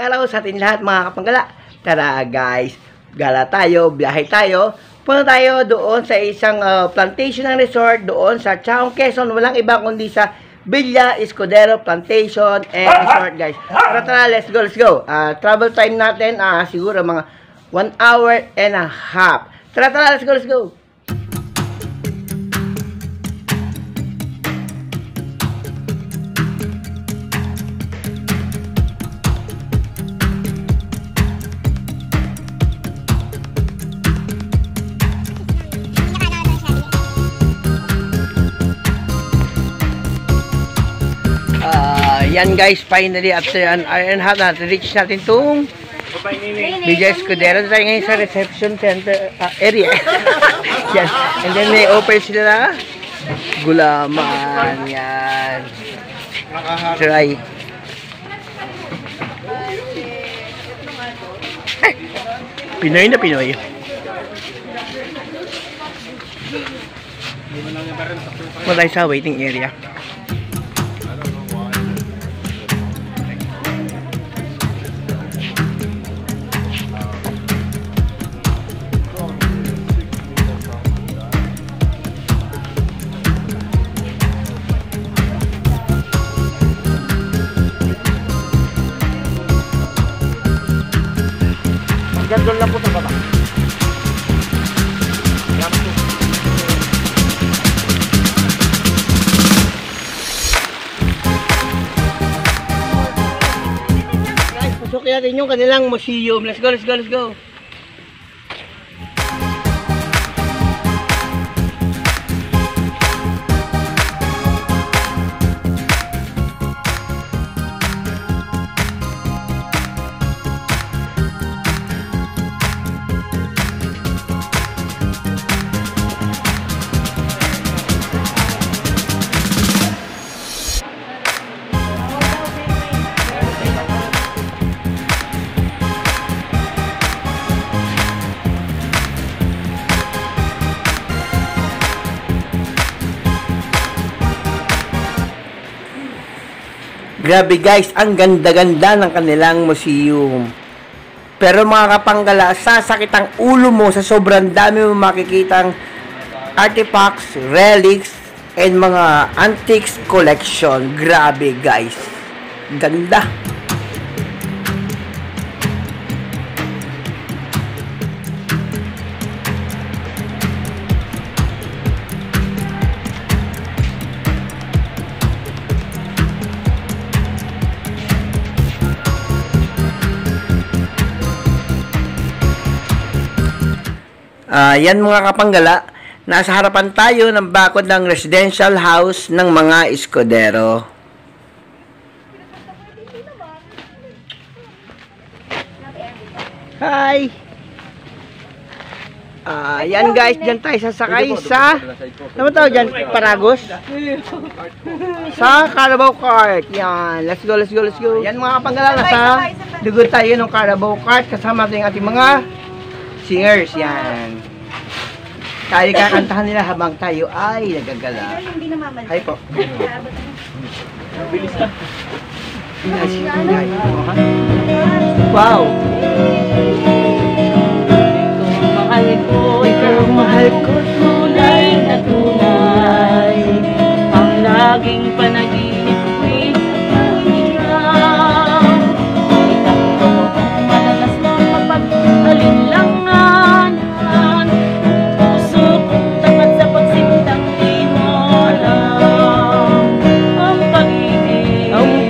araw sa ating lahat mga kapanggala. Tara guys, gala tayo, biyahe tayo. Punta tayo doon sa isang plantation ng resort doon sa Chaong, Quezon. Walang iba kundi sa Villa Escudero Plantation and Resort guys. Tara, let's go. Travel time natin siguro mga 1 hour and a half. Tara, let's go. Yan guys, finally after an hour and a half reach natin itong Villa Escudero. Tayo ngayon sa reception center area. Yan. And then may offer sila na gulaman. Yan. Try. Pinoy na Pinoy. Wala tayo sa waiting area. Doon lang po sa baba. Guys, pasukin natin yung kanilang museum. Let's go. Grabe guys, ang ganda-ganda ng kanilang museum. Pero mga kapanggala, sasakit ang ulo mo sa sobrang dami mo makikitang artifacts, relics, and mga antiques collection. Grabe guys. Ganda. Yan mga kapanggala, nasa harapan tayo ng bakod ng residential house ng mga Escudero. Hi! Yan guys, dyan tayo sasakay sa, ano tawag dyan? Paragos? Sa Carabao Cart. Yan, let's go. Yan mga kapanggala, nasa dugod tayo ng Carabao Cart kasama natin ating mga singers. Yan. Tayo kakantahan nila habang tayo ay nagagala. Hi po. Wow! Ikaw mahal ko, tunay na tunay. Ang laging panaginip ko'y nagpahinang. Itakbo kong malalas na mapag-alinlangan.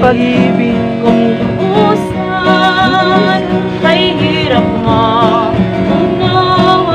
Pag-ibig kong lubusan ay hirap mo unawan.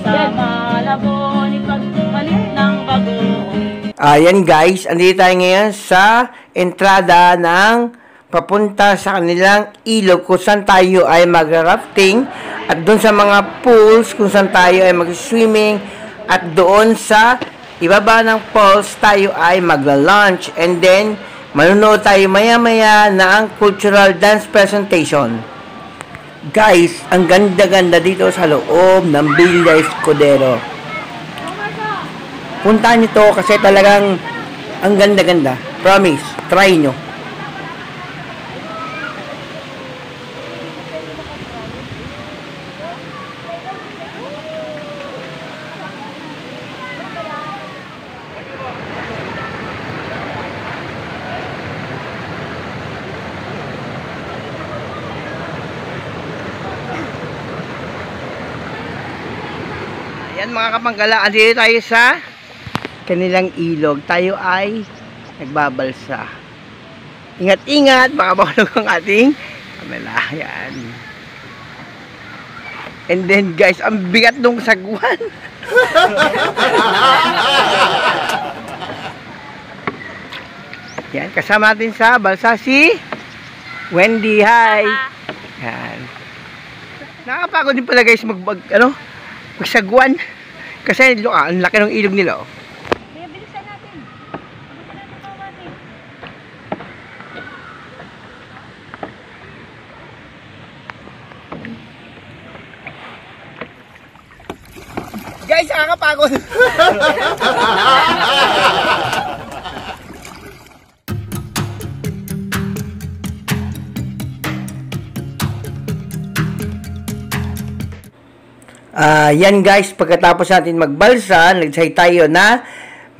Sa Malabon, ipagpalit ng bagoong. Ayan guys, andito tayo ngayon sa entrada ng papunta sa kanilang ilog kung saan tayo ay mag-rafting at doon sa mga pools kung saan tayo ay mag-swimming at doon sa ibaba ng pools tayo ay magla-lunch and then manunood tayo maya-maya ng cultural dance presentation. Guys, ang ganda-ganda dito sa loob ng Villa Escudero. Puntahan nyo to kasi talagang ang ganda-ganda. Promise, try nyo. Ayan mga kapanggala, andito tayo sa kanilang ilog. Tayo ay nagbabalsa. Ingat-ingat, baka mahulog ang ating kamera. Yan. And then guys, ang bigat nung sagwan. Yan, kasama natin sa balsa si Wendy. Hi. Yan. Nakapagod din pala guys magsagwan. Kasi ang laki ng ilog nila. Oh. Bilisan natin. Guys, nakakapagod. Yan guys, pagkatapos natin magbalsa, nagsay tayo na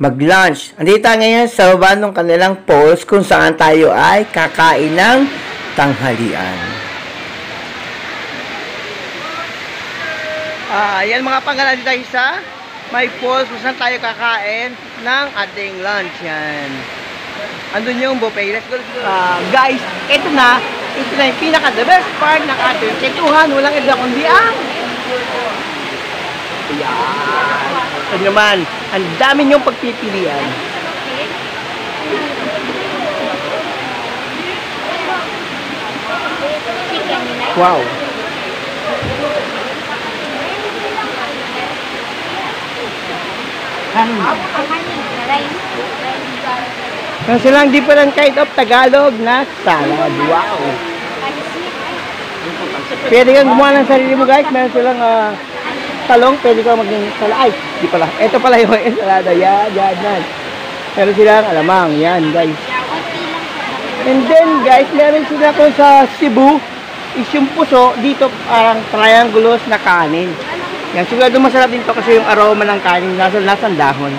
mag-lunch. Andito tayo ngayon sa baba ng kanilang post kung saan tayo ay kakain ng tanghalian. Yan mga pangalan tayo sa may post kung saan tayo kakain ng ating lunch. Yan. Andun yung buffet. Let's go. Guys, ito na yung pinaka-the best part ng ating kwentuhan. Walang iba kundi ang ayan. Ito naman, ang dami niyong pagpipilian. Wow. Kasi lang different kind of Tagalog na salad. Wow. Pwede kang gumawa ng sarili mo guys. Meron silang talong. Pwede kang maging salad. Ay, di pala. Ito pala yung salada. Yan. Meron silang alamang. Yan guys. And then guys, meron sila kung sa Cebu is yung puso. Dito parang triangulous na kanin. Yan. Sigurado masarap din to kasi yung aroma ng kanin nasa dahon.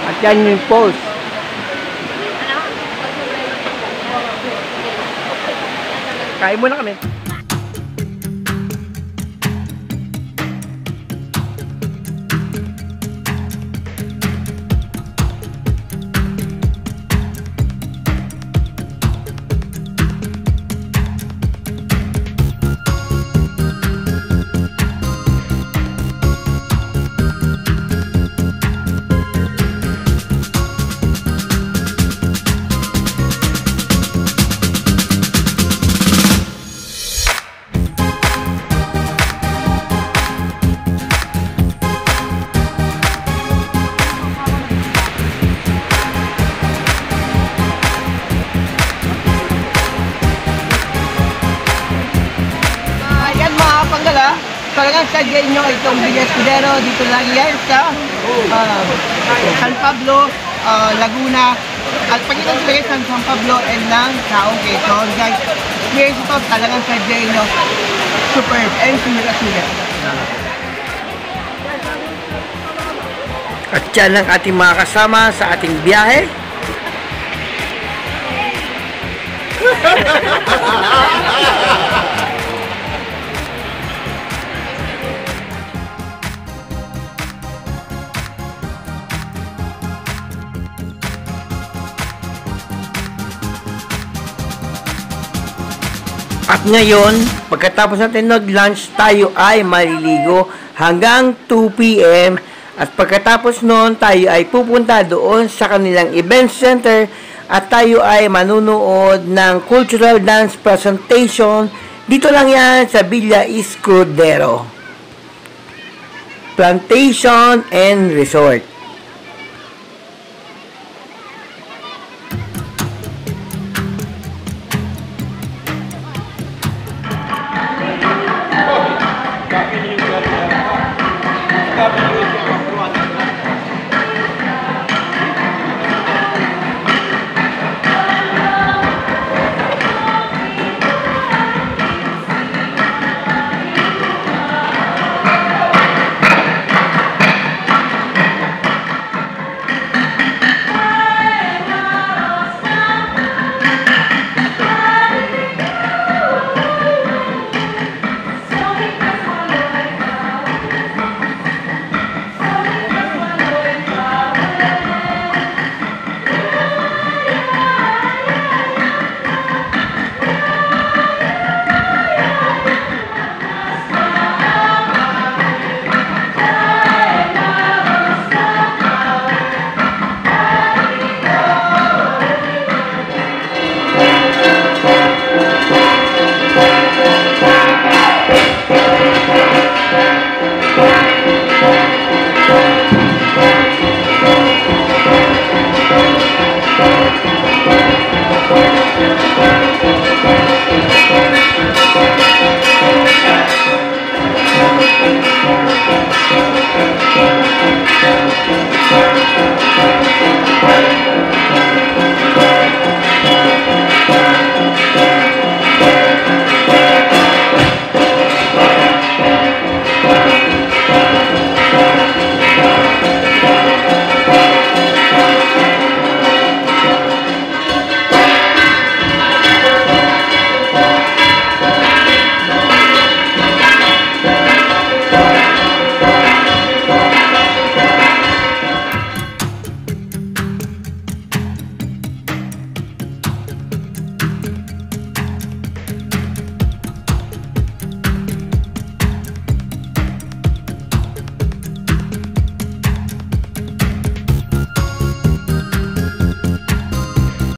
At yan yung pulse. Kain muna kami. Talagang sadyain nyo itong Villa Escudero. Dito lang yan sa San Pablo, Laguna. At pagkita sila sa San Pablo and ng Taong Quezon. Guys, here's ito. Talagang sadyain nyo. Superb and sulit. At yan ang ating mga kasama sa ating biyahe. At ngayon, pagkatapos natin nag-lunch, tayo ay maliligo hanggang 2 p.m. At pagkatapos noon, tayo ay pupunta doon sa kanilang event center at tayo ay manunood ng cultural dance presentation. Dito lang yan sa Villa Escudero Plantation and Resort.